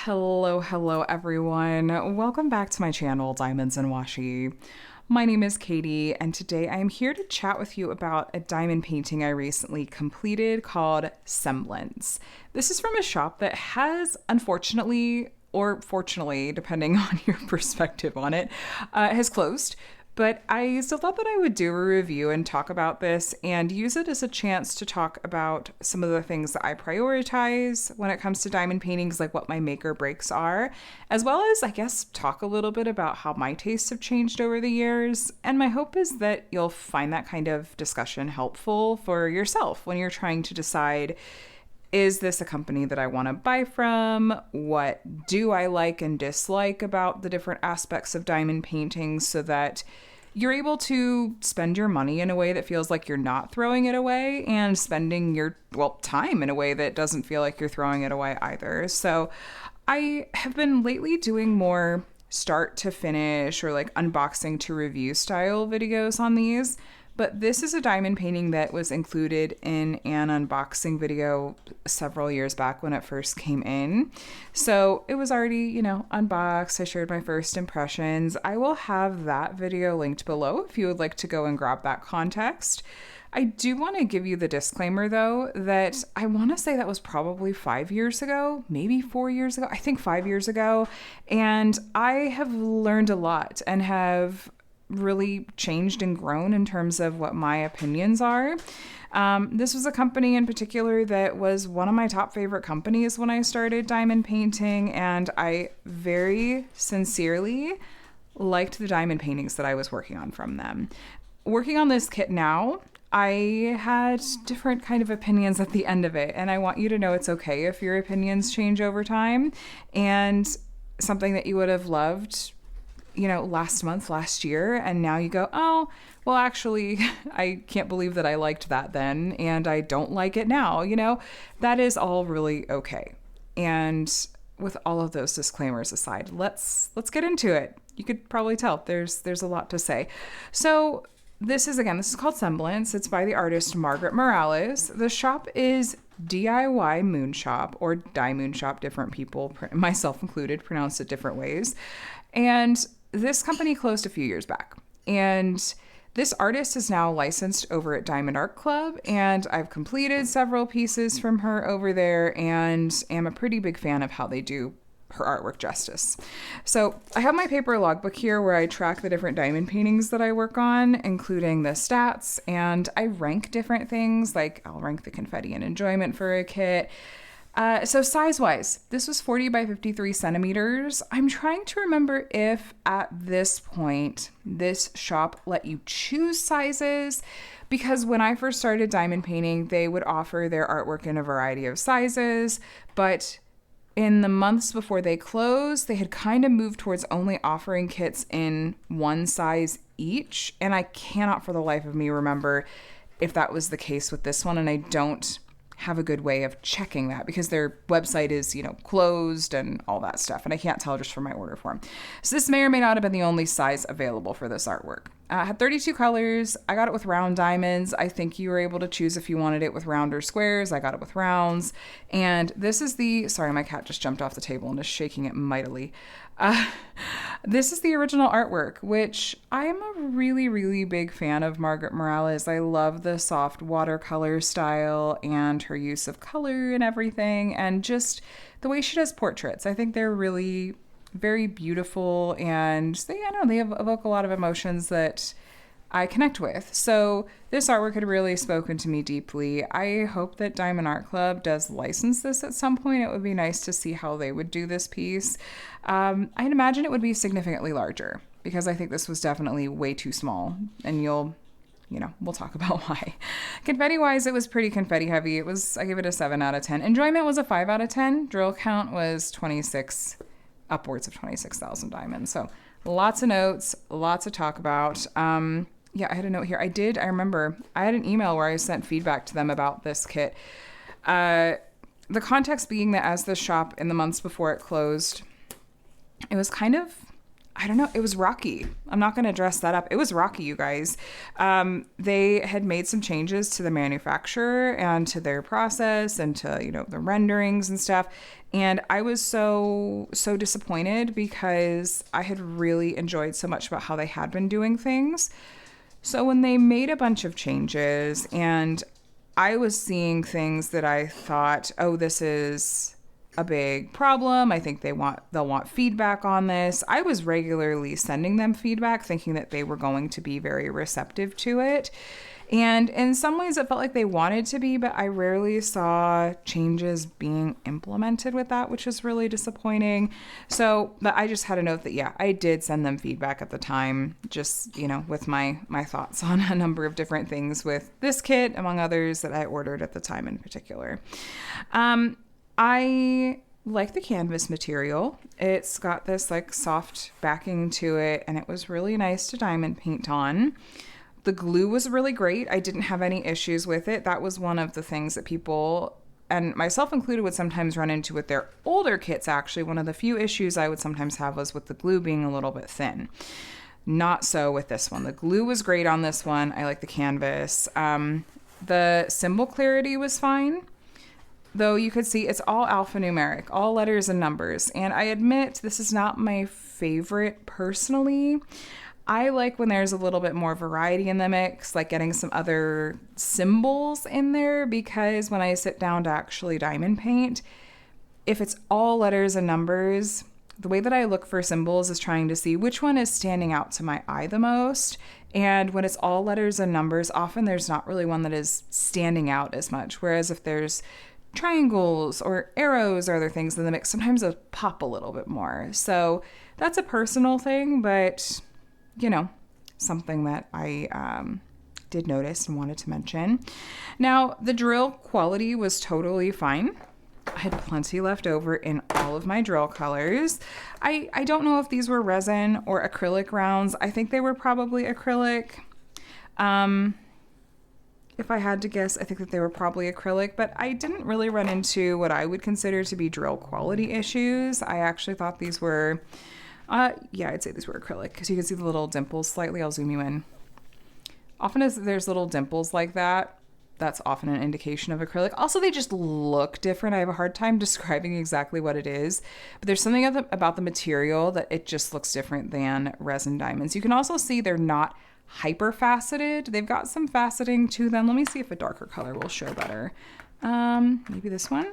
Hello everyone. Welcome back to my channel, Diamonds and Washi. My name is Katie, and today I am here to chat with you about a diamond painting I recently completed called Semblance. This is from a shop that has, unfortunately, or fortunately, depending on your perspective on it, has closed. But I still thought that I would do a review and talk about this and use it as a chance to talk about some of the things that I prioritize when it comes to diamond paintings, like what my make or breaks are, as well as, I guess, talk a little bit about how my tastes have changed over the years. And my hope is that you'll find that kind of discussion helpful for yourself when you're trying to decide, is this a company that I want to buy from? What do I like and dislike about the different aspects of diamond painting so that you're able to spend your money in a way that feels like you're not throwing it away and spending your, time in a way that doesn't feel like you're throwing it away either. So I have been lately doing more start to finish or like unboxing to review style videos on these. But this is a diamond painting that was included in an unboxing video several years back when it first came in. So it was already, unboxed. I shared my first impressions. I will have that video linked below if you would like to go and grab that context. I do want to give you the disclaimer, though, that I want to say that was probably 5 years ago, maybe 4 years ago. I think 5 years ago. And I have learned a lot and have really changed and grown in terms of what my opinions are. This was a company in particular that was one of my top favorite companies when I started diamond painting, and I very sincerely liked the diamond paintings that I was working on from them. Working on this kit now, I had different kind of opinions at the end of it, and I want you to know it's okay if your opinions change over time, and something that you would have loved last year, and now you go, oh, well, actually, I can't believe that I liked that then, and I don't like it now, that is all really okay. And with all of those disclaimers aside, let's get into it. You could probably tell there's a lot to say. So this is called Semblance. It's by the artist Margaret Morales. The shop is DIYMoon Shop, or DIYMoon Shop. Different people, myself included, pronounce it different ways. And this company closed a few years back, and this artist is now licensed over at Diamond Art Club, and I've completed several pieces from her over there and am a pretty big fan of how they do her artwork justice. So I have my paper logbook here where I track the different diamond paintings that I work on, including the stats, and I rank different things, like I'll rank the confetti and enjoyment for a kit. So size-wise, this was 40 by 53 centimeters. I'm trying to remember if at this point this shop let you choose sizes, because when I first started diamond painting, they would offer their artwork in a variety of sizes, but in the months before they closed, they had kind of moved towards only offering kits in one size each, and I cannot for the life of me remember if that was the case with this one, and I don't have a good way of checking that because their website is, closed and all that stuff. And I can't tell just from my order form. So this may or may not have been the only size available for this artwork. It had 32 colors. I got it with round diamonds. I think you were able to choose if you wanted it with round or squares. I got it with rounds. And this is sorry, my cat just jumped off the table and is shaking it mightily. This is the original artwork, which I am a really, really big fan of Margaret Morales. I love the soft watercolor style and her use of color and everything, and just the way she does portraits. I think they're really very beautiful, and they evoke a lot of emotions that I connect with. So this artwork had really spoken to me deeply. I hope that Diamond Art Club does license this at some point. It would be nice to see how they would do this piece. I'd imagine it would be significantly larger because I think this was definitely way too small, and we'll talk about why. Confetti-wise, it was pretty confetti heavy. I gave it a 7 out of 10. Enjoyment was a 5 out of 10. Drill count was 26, upwards of 26,000 diamonds. So lots of notes, lots to talk about. I had a note here. I remember I had an email where I sent feedback to them about this kit. The context being that as the shop in the months before it closed, it was kind of I don't know. It was rocky. I'm not going to dress that up. It was rocky, you guys. They had made some changes to the manufacturer and to their process and to, the renderings and stuff. And I was so disappointed because I had really enjoyed so much about how they had been doing things. So when they made a bunch of changes and I was seeing things that I thought, oh, this is a big problem. I think they'll want feedback on this. I was regularly sending them feedback, thinking that they were going to be very receptive to it. And in some ways it felt like they wanted to be, but I rarely saw changes being implemented with that, which was really disappointing. But I just had a note that, yeah, I did send them feedback at the time, just, with my thoughts on a number of different things with this kit, among others that I ordered at the time in particular. I like the canvas material. It's got this soft backing to it, and it was really nice to diamond paint on. The glue was really great. I didn't have any issues with it. That was one of the things that people, and myself included, would sometimes run into with their older kits, actually. One of the few issues I would sometimes have was with the glue being a little bit thin. Not so with this one. The glue was great on this one. I like the canvas. The symbol clarity was fine. Though you could see it's all alphanumeric, all letters and numbers. And I admit this is not my favorite personally. I like when there's a little bit more variety in the mix, like getting some other symbols in there, because when I sit down to actually diamond paint, if it's all letters and numbers, the way that I look for symbols is trying to see which one is standing out to my eye the most. And when it's all letters and numbers, often there's not really one that is standing out as much. Whereas if there's triangles or arrows or other things in the mix, sometimes they'll pop a little bit more. So that's a personal thing, but something that I did notice and wanted to mention. Now, the drill quality was totally fine. I had plenty left over in all of my drill colors. I don't know if these were resin or acrylic rounds. I think they were probably acrylic. If I had to guess, I think that they were probably acrylic, but I didn't really run into what I would consider to be drill quality issues. I actually thought these were, I'd say these were acrylic, because you can see the little dimples slightly. I'll zoom you in. Often as there's little dimples like that, that's often an indication of acrylic. Also, they just look different. I have a hard time describing exactly what it is, but there's something about the material that it just looks different than resin diamonds. You can also see they're not hyper faceted. They've got some faceting to them. Let me see if a darker color will show better. Maybe this one.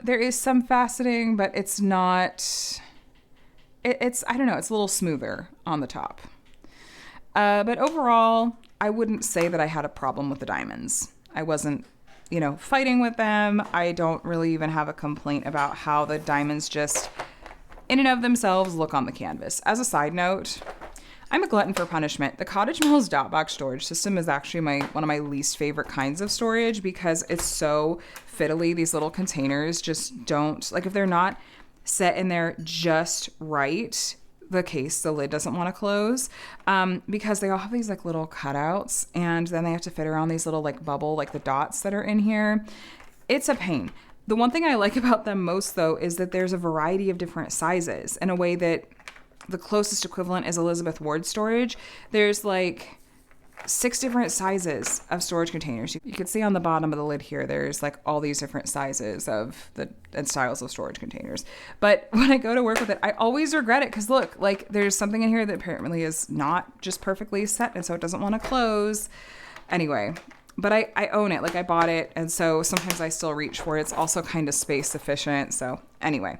There is some faceting, but it's not, I don't know, it's a little smoother on the top. But overall, I wouldn't say that I had a problem with the diamonds. I wasn't, fighting with them. I don't really even have a complaint about how the diamonds just in and of themselves look on the canvas. As a side note, I'm a glutton for punishment. The Cottage Mills dot box storage system is actually one of my least favorite kinds of storage, because it's so fiddly. These little containers just don't, if they're not set in there just right, the lid doesn't want to close, because they all have these little cutouts, and then they have to fit around these little bubble, the dots that are in here. It's a pain. The one thing I like about them most, though, is that there's a variety of different sizes, in a way that the closest equivalent is Elizabeth Ward storage. There's 6 different sizes of storage containers. You can see on the bottom of the lid here, there's all these different sizes and styles of storage containers. But when I go to work with it, I always regret it, because look, there's something in here that apparently is not just perfectly set, and so it doesn't want to close. Anyway, but I own it. I bought it, and so sometimes I still reach for it. It's also kind of space efficient. So anyway.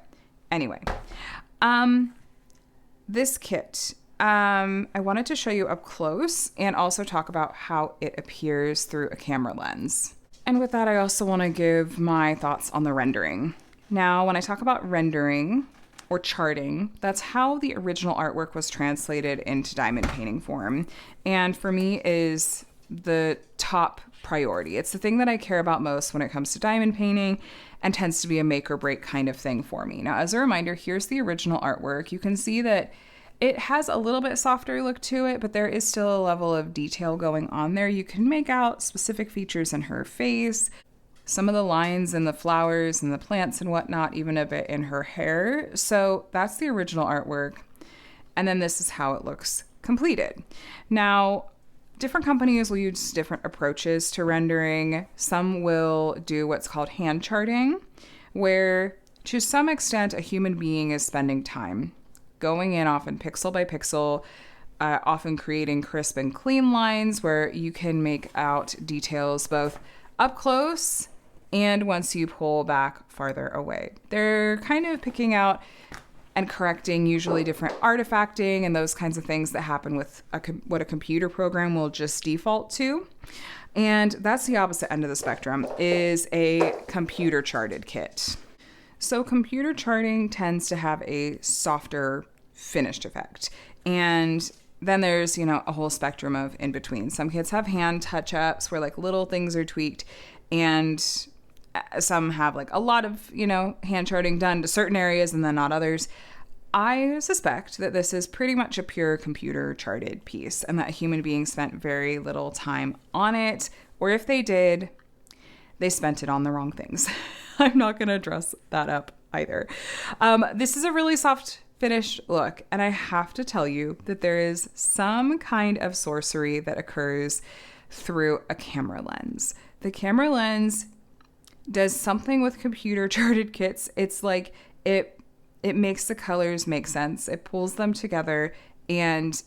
This kit, I wanted to show you up close and also talk about how it appears through a camera lens. And with that, I also want to give my thoughts on the rendering. Now, when I talk about rendering or charting, that's how the original artwork was translated into diamond painting form. And for me is the top priority. It's the thing that I care about most when it comes to diamond painting, and tends to be a make or break kind of thing for me. Now, as a reminder, here's the original artwork. You can see that it has a little bit softer look to it, but there is still a level of detail going on there. You can make out specific features in her face. some of the lines in the flowers and the plants and whatnot, even a bit in her hair. So that's the original artwork. And then this is how it looks completed. Now, different companies will use different approaches to rendering. Some will do what's called hand charting, where to some extent a human being is spending time going in often pixel by pixel, often creating crisp and clean lines where you can make out details both up close and once you pull back farther away. They're kind of picking out and correcting usually different artifacting and those kinds of things that happen with what a computer program will just default to. And that's the opposite end of the spectrum, is a computer charted kit. So computer charting tends to have a softer finished effect. And then there's, a whole spectrum of in between. Some kits have hand touch-ups where like little things are tweaked, and some have like a lot of, hand charting done to certain areas and then not others. I suspect that this is pretty much a pure computer charted piece and that a human being spent very little time on it, or if they did, they spent it on the wrong things. I'm not going to dress that up either. This is a really soft finished look, and I have to tell you that there is some kind of sorcery that occurs through a camera lens. The camera lens does something with computer charted kits. It's like it makes the colors make sense. It pulls them together and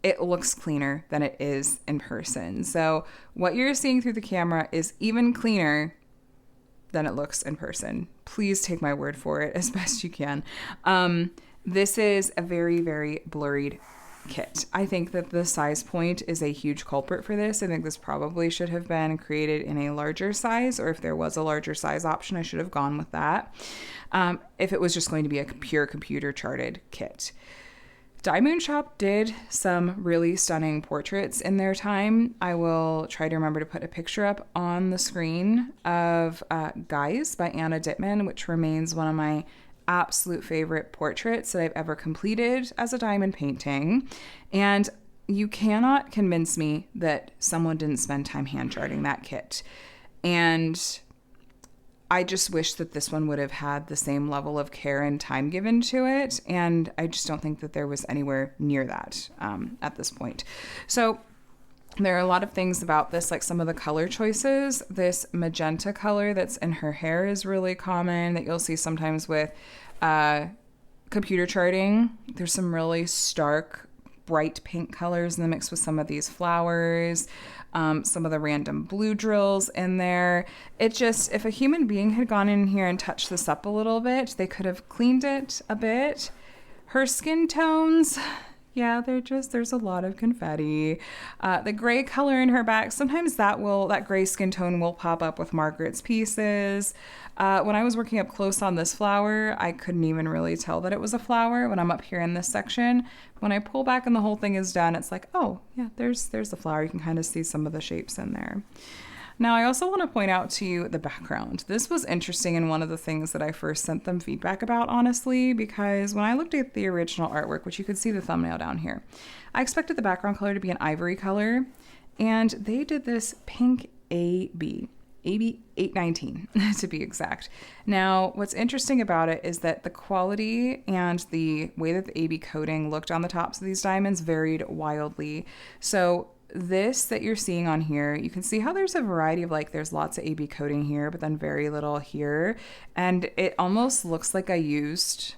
it looks cleaner than it is in person. So what you're seeing through the camera is even cleaner than it looks in person. Please take my word for it as best you can. This is a very, very blurred kit. I think that the size point is a huge culprit for this. I think this probably should have been created in a larger size, or if there was a larger size option, I should have gone with that. If it was just going to be a pure computer charted kit. DIYMoon Shop did some really stunning portraits in their time. I will try to remember to put a picture up on the screen of Guys by Anna Dittman, which remains one of my absolute favorite portraits that I've ever completed as a diamond painting. And you cannot convince me that someone didn't spend time hand charting that kit. And I just wish that this one would have had the same level of care and time given to it. And I just don't think that there was anywhere near that at this point. So there are a lot of things about this, like some of the color choices. This magenta color that's in her hair is really common that you'll see sometimes with computer charting. There's some really stark, bright pink colors in the mix with some of these flowers. Some of the random blue drills in there. It just, if a human being had gone in here and touched this up a little bit, they could have cleaned it a bit. Her skin tones, yeah, there's a lot of confetti. The gray color in her back, sometimes that gray skin tone will pop up with Margaret's pieces. When I was working up close on this flower, I couldn't even really tell that it was a flower when I'm up here in this section. When I pull back and the whole thing is done, it's like, oh yeah, there's the flower. You can kind of see some of the shapes in there. Now, I also want to point out to you the background. This was interesting and one of the things that I first sent them feedback about, honestly, because when I looked at the original artwork, which you could see the thumbnail down here, I expected the background color to be an ivory color, and they did this pink AB 819 to be exact. Now, what's interesting about it is that the quality and the way that the AB coating looked on the tops of these diamonds varied wildly. So this that you're seeing on here, you can see how there's a variety of, like, there's lots of AB coating here, but then very little here. And it almost looks like I used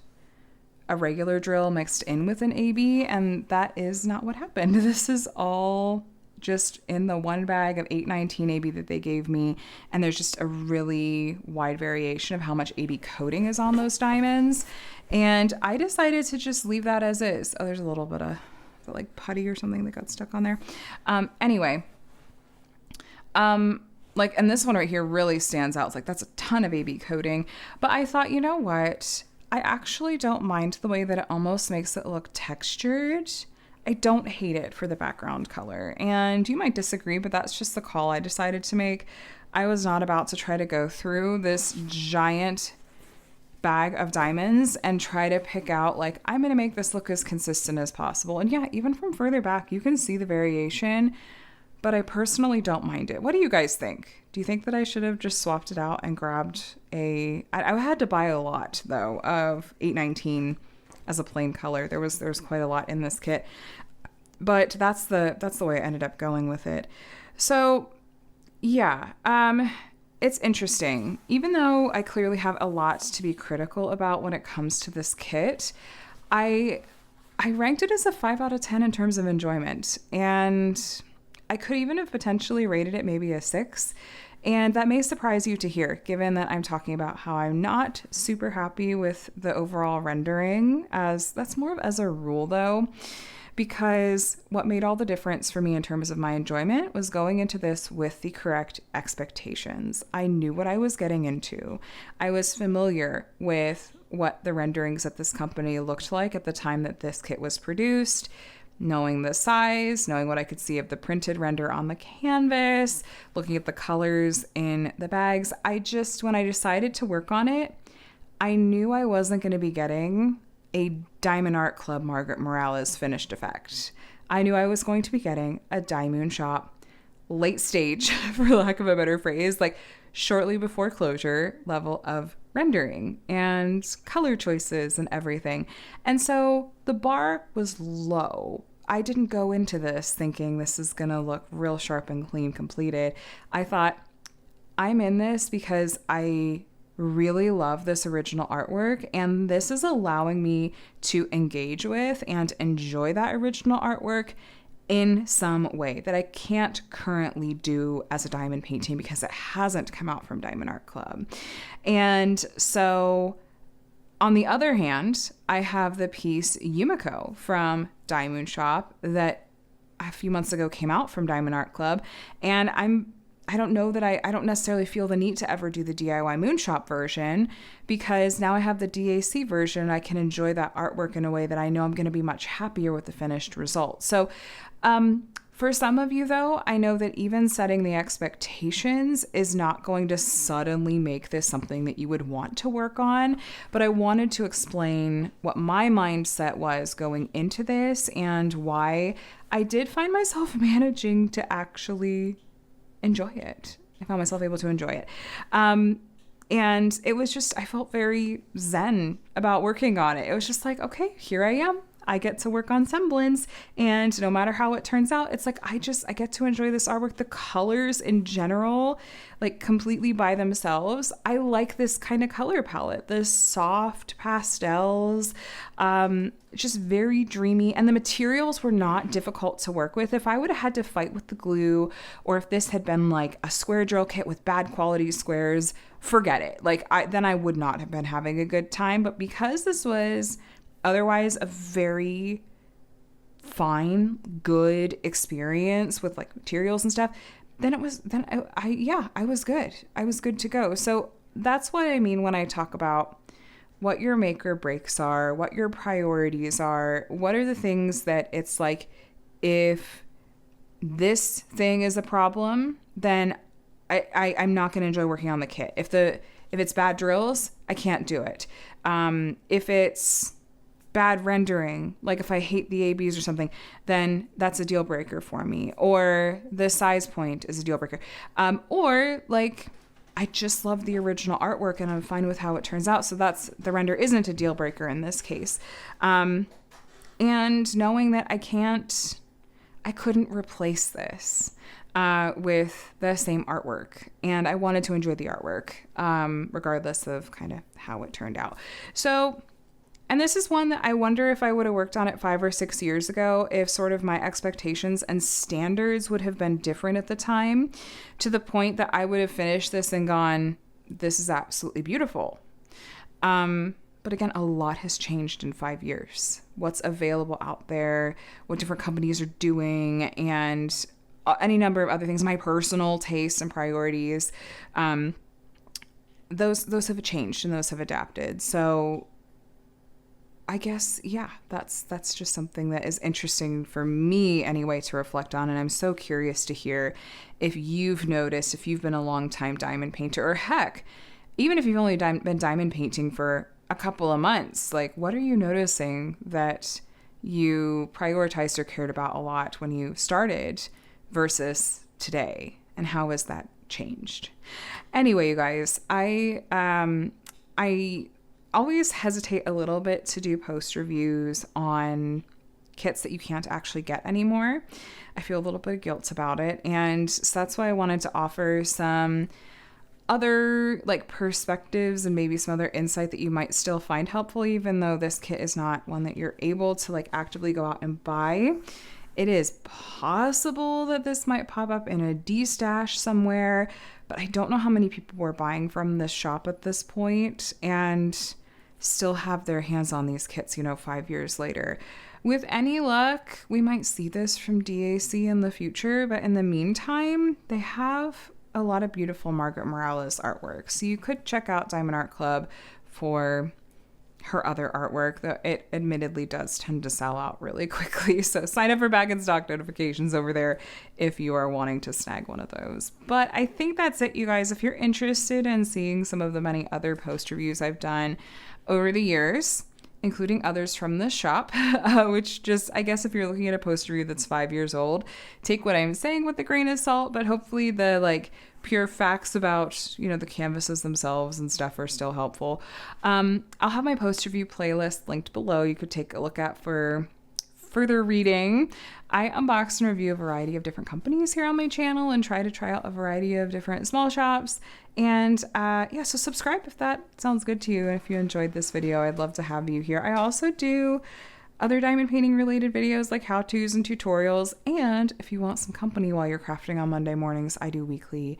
a regular drill mixed in with an AB, and that is not what happened. This is all just in the one bag of 819 AB that they gave me, and there's just a really wide variation of how much AB coating is on those diamonds, and I decided to just leave that as is. Oh, there's a little bit of like putty or something that got stuck on there. Anyway, like, and this one right here really stands out. It's like, that's a ton of AB coating, but I thought, you know what? I actually don't mind the way that it almost makes it look textured. I don't hate it for the background color, and you might disagree, but that's just the call I decided to make. I was not about to try to go through this giant bag of diamonds and try to pick out, like, I'm going to make this look as consistent as possible. And yeah, even from further back, you can see the variation, but I personally don't mind it. What do you guys think? Do you think that I should have just swapped it out and grabbed I had to buy a lot though of 819 as a plain color. There's quite a lot in this kit, but that's the way I ended up going with it. So yeah, it's interesting. Even though I clearly have a lot to be critical about when it comes to this kit, I ranked it as a 5 out of 10 in terms of enjoyment, and I could even have potentially rated it maybe a 6. And that may surprise you to hear, given that I'm talking about how I'm not super happy with the overall rendering, as that's more of as a rule though, because what made all the difference for me in terms of my enjoyment was going into this with the correct expectations. I knew what I was getting into. I was familiar with what the renderings at this company looked like at the time that this kit was produced, knowing the size, knowing what I could see of the printed render on the canvas, looking at the colors in the bags. When I decided to work on it, I knew I wasn't going to be getting a Diamond Art Club Margaret Morales finished effect. I knew I was going to be getting a DIYMoon Shop late stage, for lack of a better phrase, like shortly before closure level of rendering and color choices and everything. And so the bar was low. I didn't go into this thinking this is going to look real sharp and clean completed. I thought, I'm in this because I really love this original artwork, and this is allowing me to engage with and enjoy that original artwork in some way that I can't currently do as a diamond painting because it hasn't come out from Diamond Art Club. And so on the other hand, I have the piece Yumiko from DIYMoon Shop that a few months ago came out from Diamond Art Club, and I don't know that I don't necessarily feel the need to ever do the DIYMoon Shop version, because now I have the DAC version. I can enjoy that artwork in a way that I know I'm going to be much happier with the finished result. So for some of you though, I know that even setting the expectations is not going to suddenly make this something that you would want to work on, but I wanted to explain what my mindset was going into this and why I did find myself managing to actually enjoy it. I found myself able to enjoy it. And it was just, I felt very zen about working on it. It was just like, okay, here I am. I get to work on Semblance, and no matter how it turns out, it's like, I get to enjoy this artwork. The colors in general, like completely by themselves, I like this kind of color palette, this soft pastels, just very dreamy. And the materials were not difficult to work with. If I would have had to fight with the glue, or if this had been like a square drill kit with bad quality squares, forget it. Then I would not have been having a good time. But because this was otherwise a very fine, good experience with like materials and stuff, I was good. I was good to go. So that's what I mean when I talk about what your make or breaks are, what your priorities are, what are the things that it's like, if this thing is a problem, then I'm not going to enjoy working on the kit. If it's bad drills, I can't do it. If it's bad rendering, like if I hate the ABs or something, then that's a deal breaker for me. Or the size point is a deal breaker. Or like, I just love the original artwork and I'm fine with how it turns out. So the render isn't a deal breaker in this case. And knowing that I couldn't replace this with the same artwork, and I wanted to enjoy the artwork, regardless of kind of how it turned out. So, and this is one that I wonder if I would have worked on it 5 or 6 years ago, if sort of my expectations and standards would have been different at the time, to the point that I would have finished this and gone, this is absolutely beautiful. But again, a lot has changed in 5 years. What's available out there, what different companies are doing, and any number of other things, my personal tastes and priorities, those have changed and those have adapted. So I guess, yeah, that's just something that is interesting for me anyway to reflect on. And I'm so curious to hear if you've noticed, if you've been a long time diamond painter, or heck, even if you've only been diamond painting for a couple of months, like what are you noticing that you prioritized or cared about a lot when you started versus today, and how has that changed? Anyway, you guys, I always hesitate a little bit to do post reviews on kits that you can't actually get anymore. I feel a little bit of guilt about it, and so that's why I wanted to offer some other like perspectives and maybe some other insight that you might still find helpful, even though this kit is not one that you're able to like actively go out and buy. It is possible that this might pop up in a D-stash somewhere, but I don't know how many people were buying from this shop at this point and still have their hands on these kits, 5 years later. With any luck, we might see this from DAC in the future, but in the meantime, they have a lot of beautiful Margaret Morales artwork. So you could check out Diamond Art Club for her other artwork, though it admittedly does tend to sell out really quickly. So sign up for back in stock notifications over there if you are wanting to snag one of those. But I think that's it, you guys. If you're interested in seeing some of the many other post reviews I've done over the years, including others from this shop, which just, I guess if you're looking at a post review that's 5 years old, take what I'm saying with a grain of salt, but hopefully the like pure facts about, the canvases themselves and stuff are still helpful. I'll have my post review playlist linked below. You could take a look at for further reading. I unbox and review a variety of different companies here on my channel and try out a variety of different small shops. And so subscribe if that sounds good to you. And if you enjoyed this video, I'd love to have you here. I also do other diamond painting related videos like how-tos and tutorials. And if you want some company while you're crafting on Monday mornings, I do weekly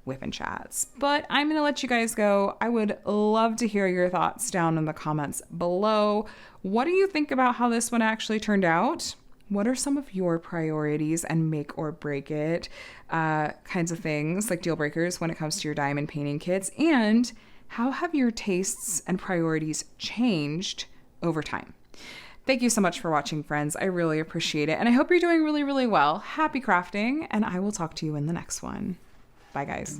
whip and chats. But I'm going to let you guys go. I would love to hear your thoughts down in the comments below. What do you think about how this one actually turned out? What are some of your priorities and make or break it kinds of things, like deal breakers when it comes to your diamond painting kits? And how have your tastes and priorities changed over time? Thank you so much for watching, friends. I really appreciate it. And I hope you're doing really, really well. Happy crafting, and I will talk to you in the next one. Bye, guys.